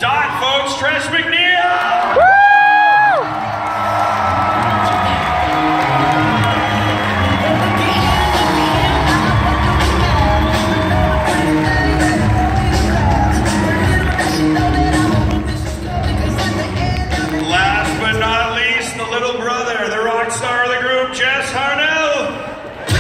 Dot, folks, Trish McNeil! Woo! Last but not least, the little brother, the rock star of the group, Jess Harnell. Woo!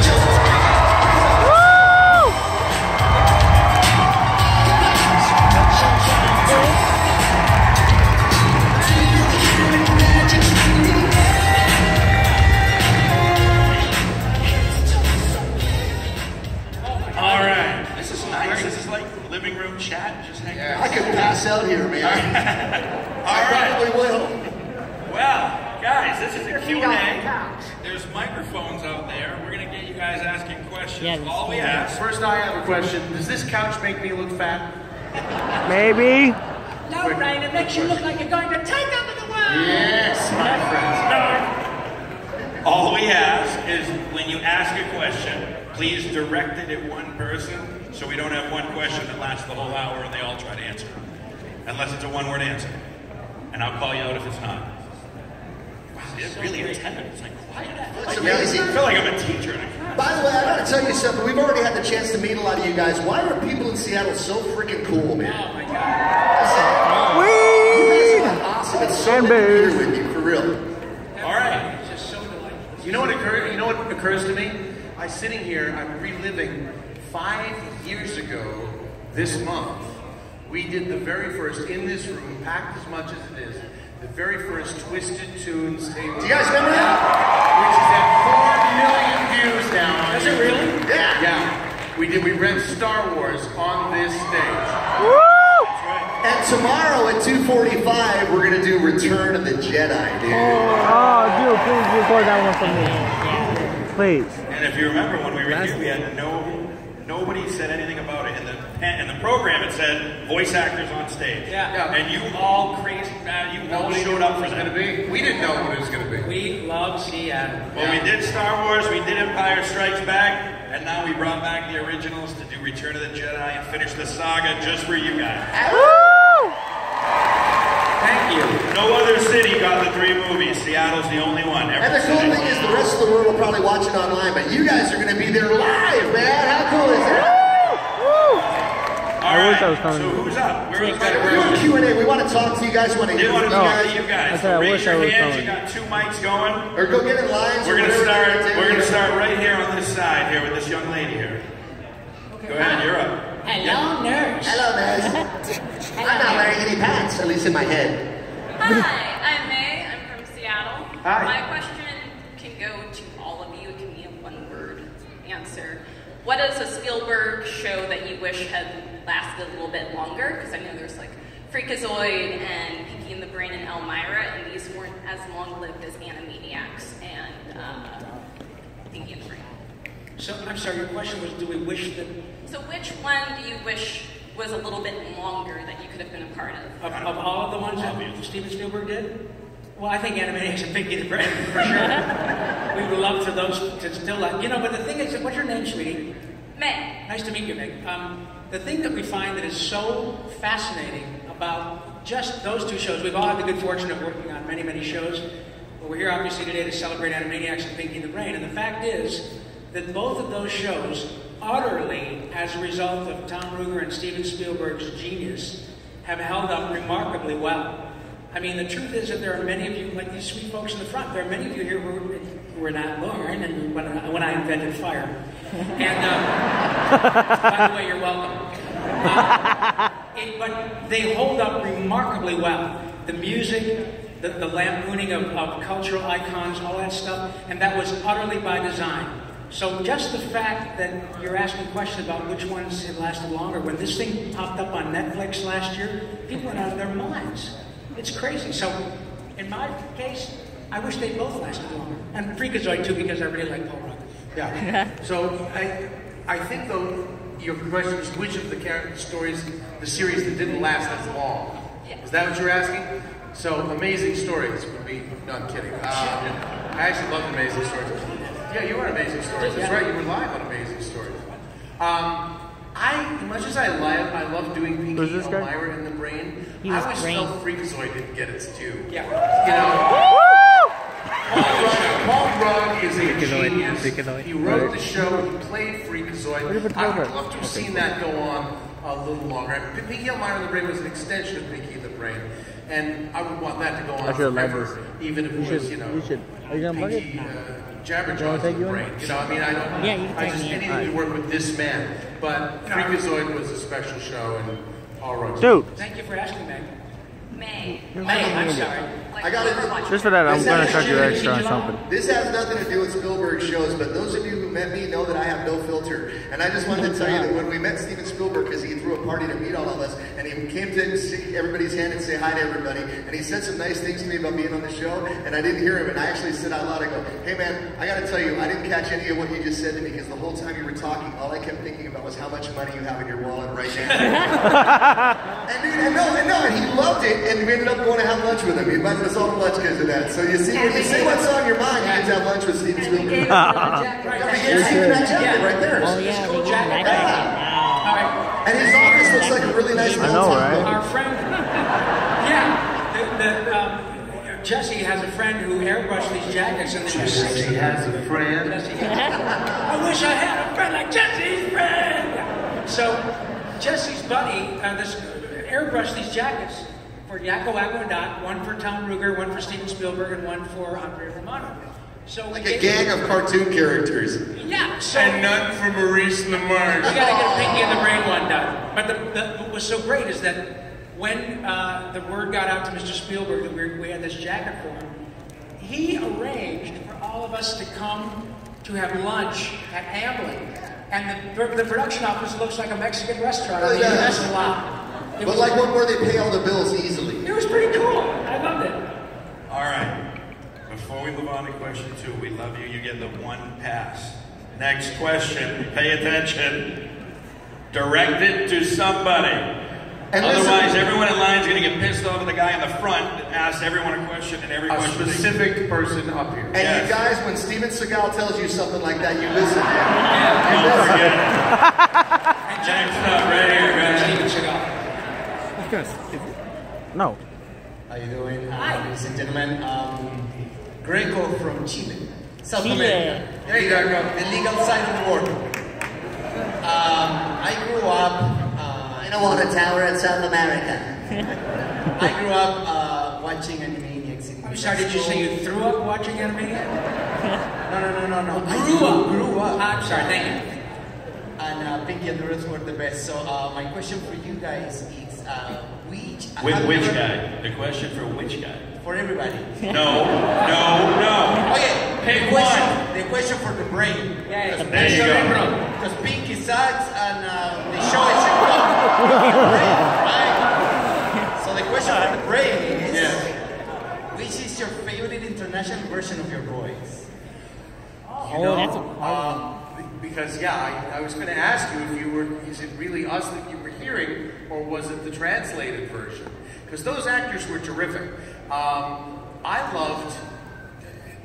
All right, this is nice. This is like living room chat. Just hang out. I could pass out here, man. All right. Probably will. Well, guys, this is a Q&A. There's microphones out there. We're going to get you guys asking questions. All we ask. First, I have a question. Does this couch make me look fat? Maybe. No, Brain, it makes you look like you're going to take over the world! Yes, my friends. No. All we ask is when you ask a question, please direct it at one person so we don't have one question that lasts the whole hour and they all try to answer it. Unless it's a one-word answer. And I'll call you out if it's not. Wow, it's really attentive. It's like quiet. It's amazing. I feel like I'm a teacher. By the way, I gotta tell you something. We've already had the chance to meet a lot of you guys. Why are people in Seattle so freaking cool, man? Oh my God. You guys are awesome. It's so good to be here with you, for real. All right. It's just so delightful. You know what occurs to me? I'm sitting here, I'm reliving 5 years ago this month. We did the very first, in this room, packed as much as it is, the very first Twisted Tunes table. Do you guys remember that? Which is at 4 million views now. Is it really? Yeah. Yeah. We read Star Wars on this stage. Woo! And tomorrow at 2:45, we're gonna do Return of the Jedi, dude. Oh, dude, please record that one for me. Please. And if you remember when we were here, we had nobody said anything about it. In the program, it said voice actors on stage. Yeah. And you all crazy, you all showed up for It was that. gonna be. We didn't know what it was gonna be. We love Seattle. Well, we did Star Wars, we did Empire Strikes Back, and now we brought back the originals to do Return of the Jedi and finish the saga just for you guys. Woo! Thank you. No other city got the 3 movies. Seattle's the only one. And the cool thing is the rest of the world will probably watch it online, but you guys are gonna be there live, man. How cool is that? All I wish right, I was coming. so who's up? We're doing Q&A. We want to talk to you guys. Want to hear from you guys. You guys. I said I Raise wish I your was hands. coming. You got 2 mics going. Or go get in lines. We're or gonna whatever start. you're doing. We're gonna start right here on this side here with this young lady here. Go ahead, you're up. Hello, nurse. Hello, nurse. I'm not wearing any pants, at least in my head. Hi, I'm May. I'm from Seattle. Hi. My question can go to all of you. It can be a one-word answer. What is a Spielberg show that you wish had lasted a little bit longer? Because I know there's like Freakazoid and Pinky and the Brain and Elmira, and these weren't as long-lived as Animaniacs and Pinky and the Brain. So, I'm sorry, your question was, do we wish that... So which one do you wish was a little bit longer that you could have been a part of? Of all of the ones that Steven Spielberg did? Well, I think Animaniacs and Pinky and the Brain, for sure. We would love for those to still... but the thing is, what's your name, sweetie? May. Nice to meet you, Meg. The thing that we find that is so fascinating about just those 2 shows, we've all had the good fortune of working on many, many shows, but we're here obviously today to celebrate Animaniacs and Pinky and the Brain, and the fact is that both of those shows, utterly as a result of Tom Ruegger and Steven Spielberg's genius, have held up remarkably well. I mean, the truth is that there are many of you, like these sweet folks in the front, there are many of you here who were not born and when I invented fire. And by the way, you're welcome. But they hold up remarkably well. The music, the lampooning of cultural icons, all that stuff, and that was utterly by design. So just the fact that you're asking questions about which ones have lasted longer, when this thing popped up on Netflix last year, people went out of their minds. It's crazy. So in my case, I wish they both lasted longer. And Freakazoid too, because I really like Paul Rudd. Yeah. So I think though your question is which of the character stories, the series that didn't last as long. Yeah. Is that what you're asking? So Amazing Stories would be. No, I'm kidding. I actually loved Amazing Stories. Yeah, you were Amazing Stories. That's right. You were live on Amazing Stories. I Much as I love doing Pinky, Elmira, and the Brain, I always felt Freakazoid didn't get its due. Yeah. You know, Paul Rudd is a genius. He wrote the show, he played Freakazoid. I would love to have seen that go on a little longer. Pinky, Elmira, and the Brain was an extension of Pinky and the Brain. And I would want that to go on forever, even if it was, you know, Pinky, Jabberjaws and the Brain. You know, I mean, I just anything to work with this man. But Freakazoid was a special show, and all right. Dude. Thank you for asking, Meg. May. I'm sorry. Like, I got it. Just for that, I'm going to charge you extra on something. This has nothing to do with Spielberg shows, but those of you who met me know that I have no filter. And I just wanted to tell you that when we met Steven Spielberg, because he threw a party to meet all of us, and he came to shake everybody's hand and say hi to everybody, and he said some nice things to me about being on the show, and I didn't hear him, and I actually said out loud, I go, hey man, I got to tell you, I didn't catch any of what you just said to me, because the whole time you were talking, all I kept thinking about was how much money you have in your wallet right now. And dude, and he loved it, and we ended up going to have lunch with him. He invited us all to lunch because of that. So you see, when you say what's on your mind, you get to have lunch with Steven Spielberg. He gave Steven that jacket right there. Oh yeah, cool jacket. All right. And his office looks like a really nice I know, right? Our friend, Jesse has a friend who airbrushed these jackets, and Jesse has a friend. I wish I had a friend like Jesse's friend. So Jesse's buddy airbrushed these jackets for Yakko, Wacko, and Dot, one for Tom Ruger, one for Steven Spielberg, and one for Andre Romano. So like a gang of cartoon characters. Yeah. So and none for Maurice LaMarche. We gotta get a Pinky and the Brain one done. But what was so great is that when the word got out to Mr. Spielberg that we had this jacket for him, he arranged for all of us to come to have lunch at Amblin. And the production office looks like a Mexican restaurant on the US lot. But like one where they pay all the bills easily. It was pretty cool. I loved it. All right. Before we move on to question 2, we love you. You get the 1 pass. Next question. Pay attention. Direct it to somebody. And otherwise, everyone in line is going to get pissed off at the guy in the front that asks everyone a question and every question. A specific person up here. And you guys, when Steven Seagal tells you something like that, you listen. Don't forget it. Next up, right here, guys. Steven Seagal. No. How you doing, ladies and gentlemen? Greco from Chile, South America. There you go. The legal side of the world. I grew up in a water tower in South America. I grew up watching Animaniacs. I'm sorry, did you say you threw up watching Animaniacs? No. Grew up. I'm sorry, thank you. And Pinky and the Roots were the best. So my question for you guys is, which guy? The question for which guy? For everybody. No. Okay, Pick one. The question for the Brain. Yeah, there you go. Because Pinky sucks and the show is right? So the question for the Brain is, which is your favorite international version of your voice? That's a Because I was going to ask you if is it really us that you were hearing, or was it the translated version? Because those actors were terrific. I loved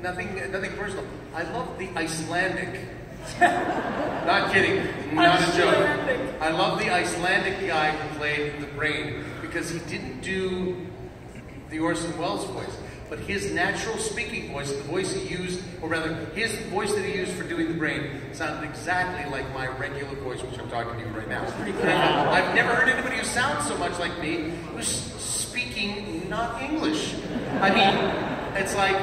nothing personal. I loved the Icelandic. Not kidding, not a joke. I love the Icelandic guy who played the Brain because he didn't do the Orson Welles voice. But his natural speaking voice, the voice he used, or rather, his voice that he used for doing the Brain, sounded exactly like my regular voice, which I'm talking to you right now. I've never heard anybody who sounds so much like me who's speaking not English. I mean, it's like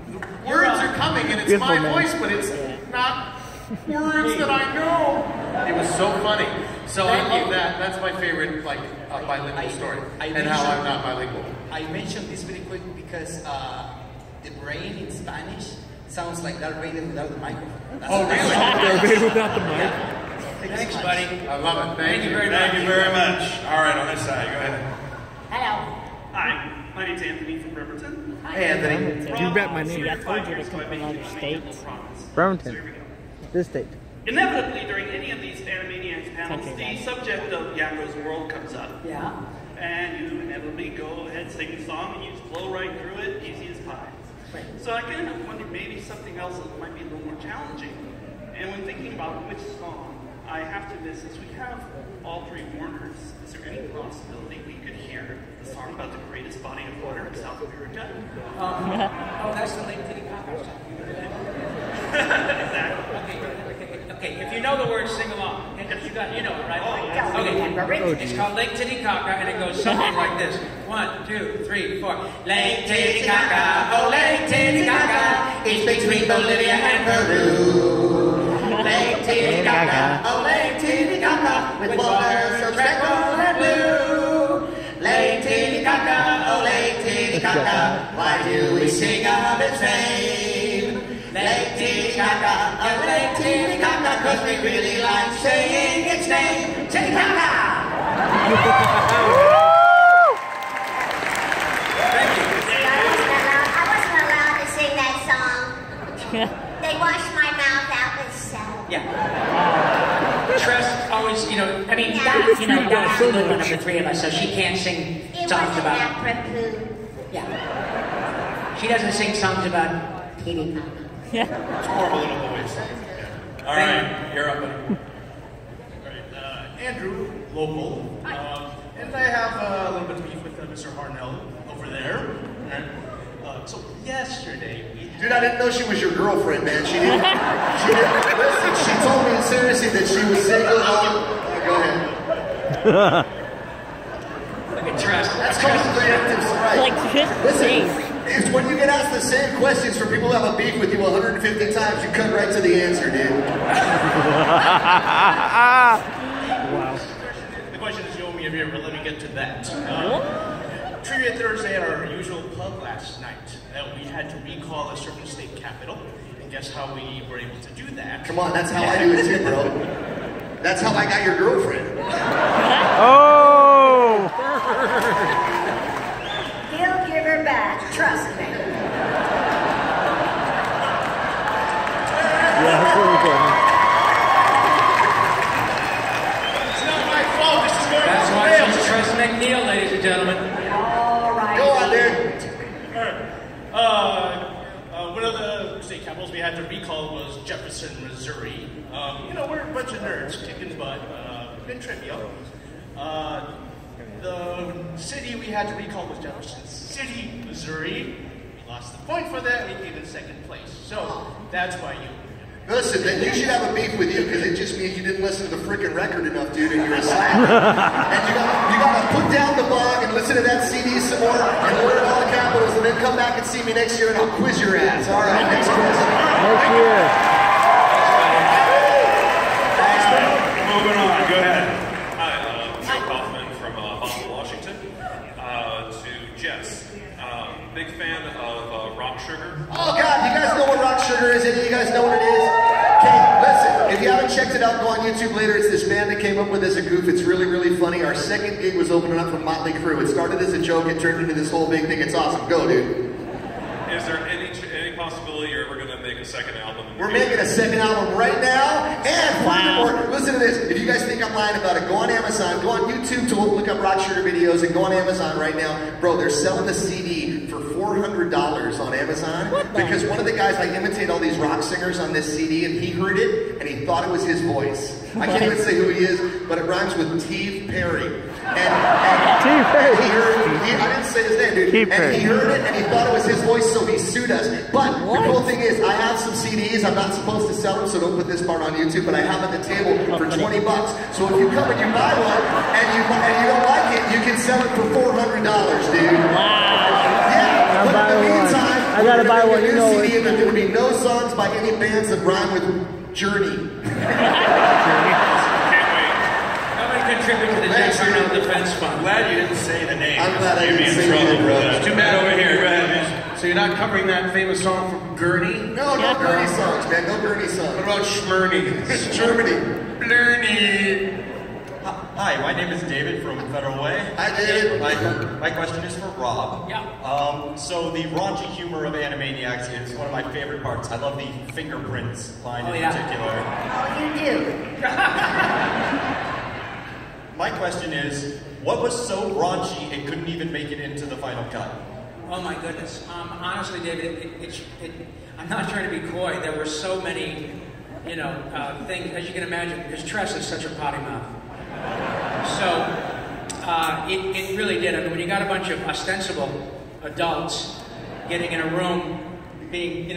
the words are coming and it's my voice, but it's not words that I know. It was so funny. So I love that. That's my favorite, bilingual story. And how I'm not bilingual. I mentioned this very quick because the Brain in Spanish sounds like Darth Vader without the microphone. Oh, really? Darth Vader without the mic. Thanks, buddy. I love it. Thank you. Thank you very much. All right, on this side, go ahead. Hello. Hi, my name's Anthony from Bremerton. Hey, Anthony. You bet my name. I told you to come from other states. Bremerton. This state. Inevitably, during any of these Animaniacs panels, the subject of Yakko's world comes up. Yeah. And you inevitably go ahead, sing the song, and you just blow right through it, easy as pie. Right. So I kind of wondered maybe something else that might be a little more challenging. And when thinking about which song I have to admit, since we have all three Warners, is there any possibility we could hear a song about the greatest body of water in South America? Oh, that's the Lake Titicaca song. Exactly. Okay, if you know the words, sing along. You know it, right? Okay, it's called Lake Titicaca, and it goes something like this. 1, 2, 3, 4. Lake Titicaca, oh Lake Titicaca, it's between Bolivia and Peru. Lake Titicaca, oh Lake Titicaca, with water so tranquil and blue. Lake Titicaca, oh Lake Titicaca, why do we sing of its fame? Lake Titicaca, oh Lake Titicaca, 'cause we really like saying its name. Titicaca! Thank you. I wasn't allowed to sing that song. They washed my mouth out with soap. Yeah. Tress always, I mean, Donna's the good one of the three of us, so she can't sing It songs wasn't about... apropos. Yeah. She doesn't sing songs about... Titicaca. It's horrible little boys. All right, you're up, buddy. Andrew, local, and I have a little bit of beef with Mr. Harnell over there. So yesterday we had... Dude, I didn't know she was your girlfriend, man. She didn't. Listen, she told me seriously that she was single. Go ahead. Look at Tress. That's called preemptive strike. Listen, it's when you get asked the same questions from people who have a beef with you 150 times, you cut right to the answer, dude. Wow. The question is, you owe me a beer, but let me get to that. Trivia Thursday at our usual pub last night. We had to recall a certain state capital, and guess how we were able to do that? Come on, that's how I do it too, bro. That's how I got your girlfriend. Oh! He'll give her back. Trust me. Yeah, that's really cool. It's not my fault, this is going That's off why the rails. she's Tress McNeil, ladies and gentlemen. All right. Go on, dude. One of the state capitals we had to recall was Jefferson, Missouri. We're a bunch of nerds kicking butt in trivia. The city we had to recall was Jefferson City, Missouri. We lost the point for that. We came in second place. So that's why you. Listen, then you should have a beef with you because it just means you didn't listen to the freaking record enough, dude, and you're a slacker. And you gotta put down the bong and listen to that CD some more and learn all the capitals and then come back and see me next year and I'll quiz your ass. All right, next question. Next year. Moving on, go ahead. Hi, Joe Kaufman from Boston, Washington. To Jess. Big fan of Rock Sugar. Oh, God, you guys know what Rock Sugar is? Any of you guys know what it is? Okay, listen, if you haven't checked it out, go on YouTube later. It's this band that came up with as a goof. It's really, really funny. Our second gig was opening up for Motley Crue. It started as a joke. It turned into this whole big thing. It's awesome. Go, dude. Is there any possibility you're ever going to make a second album? We're making a second album right now. And furthermore, listen to this. If you guys think I'm lying about it, go on Amazon, go on YouTube to look up Rock Sugar videos, and go on Amazon right now. Bro, they're selling the CD for $400 on Amazon because one of the guys, I imitate all these rock singers on this CD, and he heard it, and he thought it was his voice. I can't even say who he is, but it rhymes with Steve Perry. And Steve Perry. he heard, I didn't say his name, dude. Steve And Perry. he heard it, and he thought it was his voice, so he sued us. But the cool thing is, I have some CDs. I'm not supposed to sell them, so don't put this part on YouTube. But I have at the table for $20. So if you come and you buy one, and you don't like it, you can sell it for $400, dude. Yeah. But in the meantime, I gotta buy one. You know CD, it. and there's going to be no songs by any bands that rhyme with Journey. Contribute to the Jack Harnell Defense Fund. Glad you didn't say the name. I'm glad I You'd be didn't in say the trouble name, bro. for that. Too bad. Over here. Go ahead, man. So you're not covering that famous song from Gurney? No Gurney songs, man. No Gurney songs. What about Schmurney? Germany. Blurney. Hi, my name is David from Federal Way. Hi, David. My question is for Rob. Yeah. So the raunchy humor of Animaniacs is one of my favorite parts. I love the fingerprints line in particular. Oh, you do. My question is, what was so raunchy it couldn't even make it into the final cut? Oh my goodness. Honestly, David, I'm not trying to be coy. There were so many thing, as you can imagine, because Tress is such a potty mouth. So it really did. I mean, when you got a bunch of ostensible adults getting in a room, being,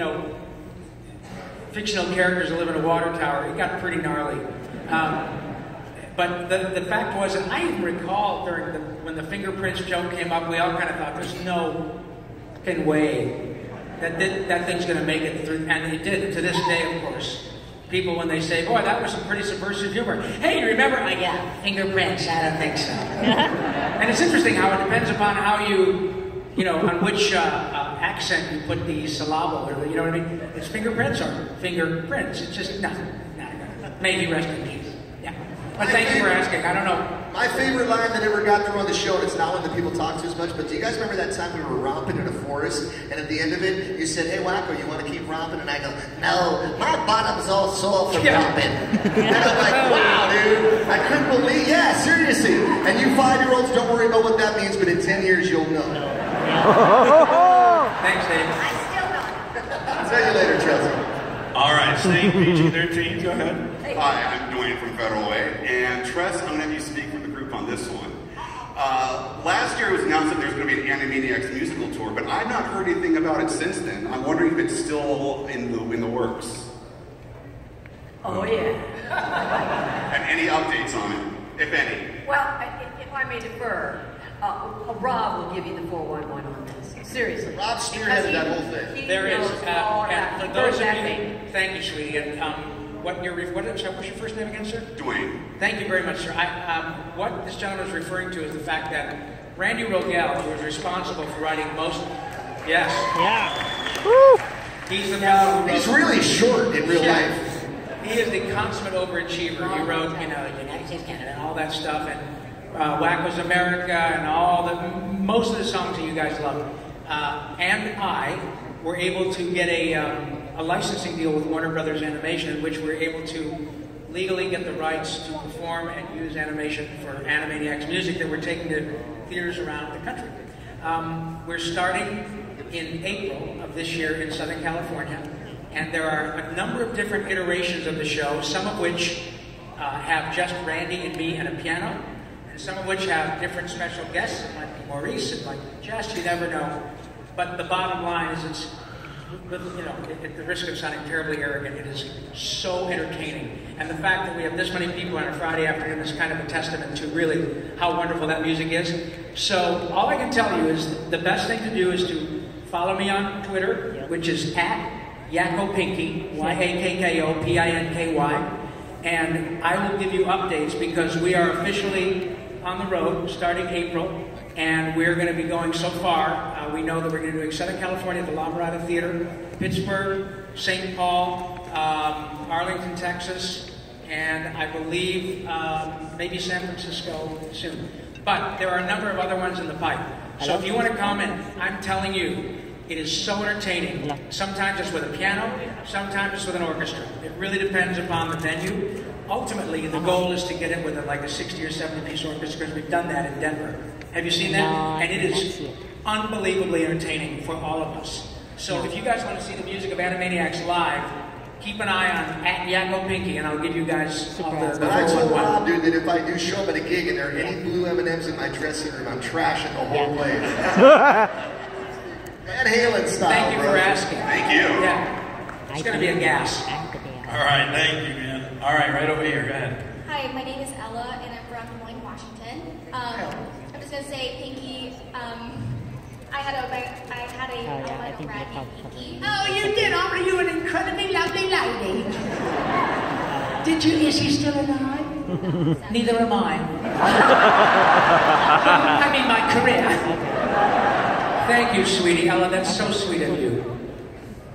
fictional characters that live in a water tower, it got pretty gnarly. But the fact was, and I even recall when the fingerprints joke came up, we all kind of thought, there's no fucking way that thing's going to make it through. And it did, to this day, of course. People, when they say, boy, that was some pretty subversive humor. Hey, you remember? Yeah, fingerprints, I don't think so. And it's interesting how it depends upon how on which accent you put the syllable, or you know what I mean? It's fingerprints or fingerprints. It's just nothing. Maybe rest in peace. Yeah. But thank you for asking. I don't know. My favorite line that ever got through on the show, and it's not one that people talk to as much, but do you guys remember that time we were romping in a forest, and at the end of it, you said, hey, Wacko, you want to keep romping? And I go, no, my bottom's all sore from romping. And I'm like, wow, dude, I couldn't believe, yeah, seriously. And you 5-year-olds, don't worry about what that means, but in 10 years, you'll know. Thanks, Dave. I still don't. See you later, Chelsea. All right, staying PG-13, go ahead. Hi, I'm Dwayne from Federal Way, and Tress, I'm going to have you speak for the group on this one. Last year it was announced that there's going to be an Animaniacs musical tour, but I've not heard anything about it since then. I'm wondering if it's still in the works. Oh, yeah. And any updates on it, if any? Well, if I may defer, Rob will give you the 411 on this. Seriously. Rob spearheaded that whole thing. There is. And for those of you, thank you, sweetie. And what's your first name again, sir? Dwayne. Thank you very much, sir. What this gentleman is referring to is the fact that Randy Rogel, who was responsible for writing most. Yes. Yeah. Woo! He's the fellow who wrote. He's really short in real life. He is the consummate overachiever. He wrote, United States, Canada, and all that stuff, and Wacko's America, and most of the songs that you guys love. And I were able to get a licensing deal with Warner Brothers Animation, in which we're able to legally get the rights to perform and use animation for Animaniacs music that we're taking to theaters around the country. We're starting in April of this year in Southern California, and there are a number of different iterations of the show, some of which have just Randy and me and a piano, and some of which have different special guests. It might be Maurice, it might be Jess, you never know. But the bottom line is it's, at the risk of sounding terribly arrogant, it is so entertaining. And the fact that we have this many people on a Friday afternoon is kind of a testament to really how wonderful that music is. So all I can tell you is the best thing to do is to follow me on Twitter, which is at YakkoPinky, YAKKOPINKY, and I will give you updates because we are officially on the road starting April, and we're going to be going so far. We know that we're going to do Southern California at the La Mirada Theater, Pittsburgh, St. Paul, Arlington, Texas, and I believe maybe San Francisco soon. But there are a number of other ones in the pipe. So if you want to comment, I'm telling you, it is so entertaining. Sometimes it's with a piano, sometimes it's with an orchestra. It really depends upon the venue. Ultimately, the goal is to get it with like a 60 or 70 piece orchestra, because we've done that in Denver. Have you seen that? And it is unbelievably entertaining for all of us. So if you guys want to see the music of Animaniacs live, keep an eye on at YakkoPinky, and I'll give you guys all the But I told Rob, dude, that if I do show up at a gig and there are any blue M&Ms in my dressing room, I'm trashing the whole place. Van Halen style. Thank you for asking. Thank you. Yeah. It's going to be a gas. All right, thank you, man. All right over here, go ahead. Hi, my name is Ella, and I'm from Des Moines, Washington. I'm just going to say, Pinky, I had a raggedy Pinky. Oh, you did offer you an incredibly lovely lady. Did you? Is she still alive? Neither am I. I mean, my career. Thank you, sweetie. Ella, that's so sweet of you.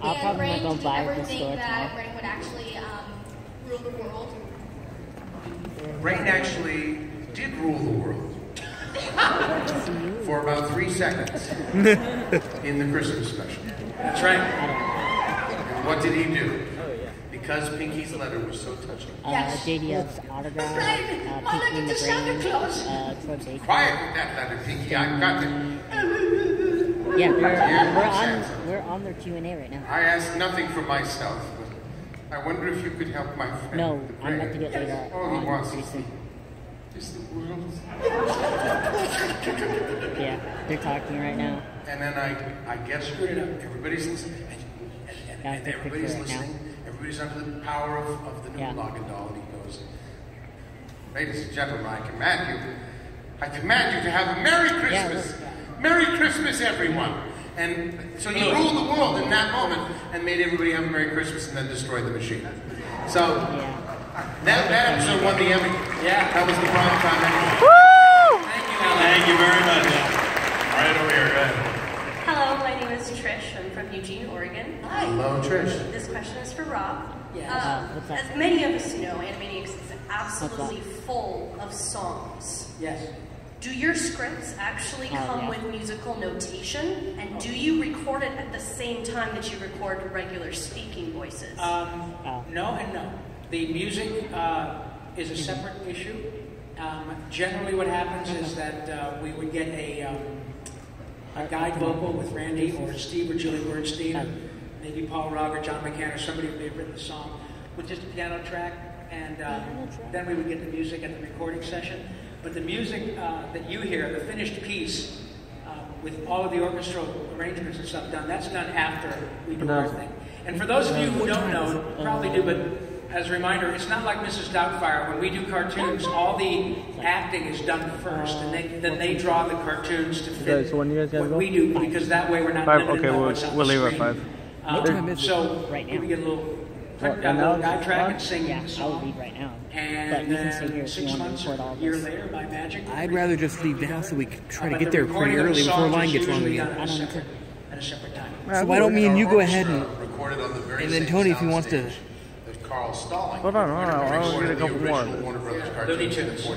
And Brain, did you ever think that Brain would actually rule the world? Brain actually did rule the world. For about 3 seconds in the Christmas special. That's right. And what did he do? Because Pinky's letter was so touching. Yes. JDF's autograph. Pinky and the Brain. Towards April. Quiet with that letter, Pinky. I got it. Yeah, we're on their Q&A right now. I ask nothing for myself, I wonder if you could help my friend. No, I'm about to get laid up. All he wants pretty soon. is the world. Yeah, they're talking right now. And then I guess everybody's listening. And everybody's listening. Everybody's under the power of the new Lagendal. And he goes, ladies and gentlemen, I command you to have a Merry Christmas. Merry Christmas, everyone. And so he ruled the world in that moment and made everybody have a Merry Christmas and then destroyed the machine. So that episode won the Emmy. Yeah. That was the prime time Emmy. Woo! Thank you very much. All right, over here, go ahead. Hello, my name is Trish. I'm from Eugene, Oregon. Hi. Hello, Trish. This question is for Rob. Yes. As many of us know, Animaniacs is absolutely full of songs. Yes. Do your scripts actually come with musical notation? And do you record it at the same time that you record regular speaking voices? No and no. The music is a separate issue. Generally what happens is that we would get a guide vocal with Randy or Steve or Julie Bernstein, or maybe Paul Rogg or John McCann or somebody who may have written the song with just a piano track, and then we would get the music at the recording session. But the music that you hear, the finished piece, with all of the orchestral arrangements and stuff done, that's done after we do our thing. And for those of you who don't know, probably do, but as a reminder, it's not like Mrs. Doubtfire. When we do cartoons, all the acting is done first, and then they draw the cartoons to fit what we do, because that way we're not limited by what's on the leave screen. at 5. So right now. we get a little guide track and sing the song. I'll leave right now. And then 6 months or a year later, by magic, I'd rather just leave now so we can try to get there pretty early before line gets run again. At a separate time. So why don't me and you go ahead recorded on the very and then Tony, if he wants to. There's Carl Stalling. Hold on, I'll get a couple more. Looney Tunes.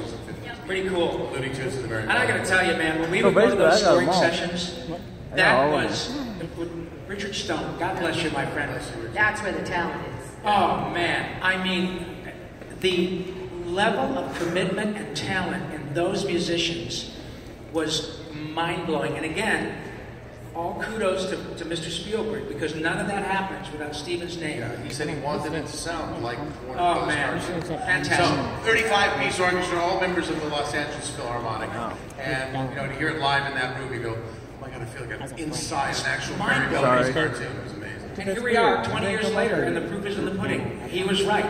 Pretty cool. Looney Tunes is the very. And I gotta tell you, man, when we would go to those scoring sessions, that was Richard Stone. God bless you, my friend. That's where the talent is. Oh man, I mean, the level of commitment and talent in those musicians was mind-blowing. And again, all kudos to Mr. Spielberg, because none of that happens without Steven's name. Yeah, he said he wanted it to sound like one of those man, cartoons. fantastic. So, 35-piece orchestra, all members of the Los Angeles Philharmonic. And, you know, to hear it live in that room, you go, oh my God, I feel like I'm inside an actual Barry Bellamy cartoon. It was amazing. And here we are, 20 years later, and the proof is in the pudding. He was right.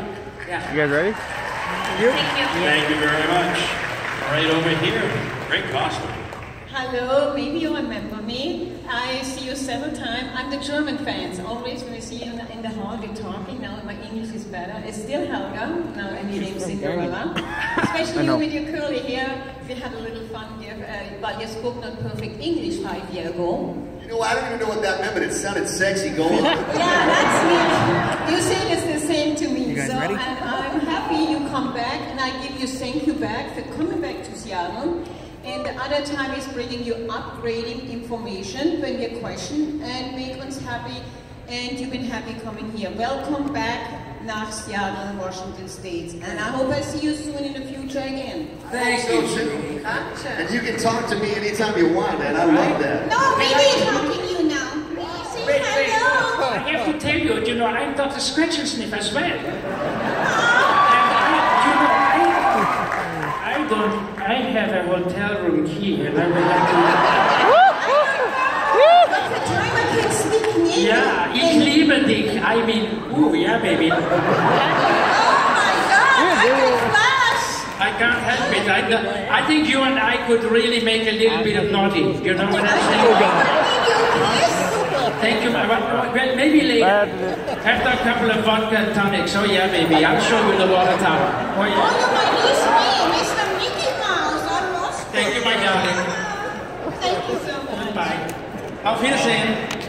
Yeah. You guys ready? Thank you. Thank you very much. Right over here. Great costume. Hello, maybe you remember me. I see you several times. I'm the German fans. Always when I see you in the hall, we're talking. Now my English is better. It's still Helga. Now I became Cinderella. Especially you with your curly hair. We had a little fun here, but you spoke not perfect English 5 years ago. You know, I don't even know what that meant, but it sounded sexy. Go on. Yeah, that's me. You say it's the same to me. You guys ready? And I'm happy you come back, and I give you thank you back for coming back to Seattle. And the other time is bringing you upgrading information when you question and make us happy. And you've been happy coming here. Welcome back nach Seattle, Washington State. And I hope I see you soon in the future again. Thank you. And you can talk to me anytime you want, man. I love that. No, maybe talking to you now. Say hello. I have to tell you, you know, I'm Dr. Scratch and Sniff as well. I have a hotel room here, and I would like to... Yeah, ich liebe dich. I mean, ooh, yeah, baby. Oh my God, I can't help it. I think you and I could really make a little bit of naughty. You know what I'm saying? Thank you. Well, maybe later. After a couple of vodka and tonics. Oh yeah, baby. I'll show you the water tower. Oh yeah. Mr. Mickey Mouse, I'm lost. Thank you, my darling. Thank you so much. Bye. Auf Wiedersehen.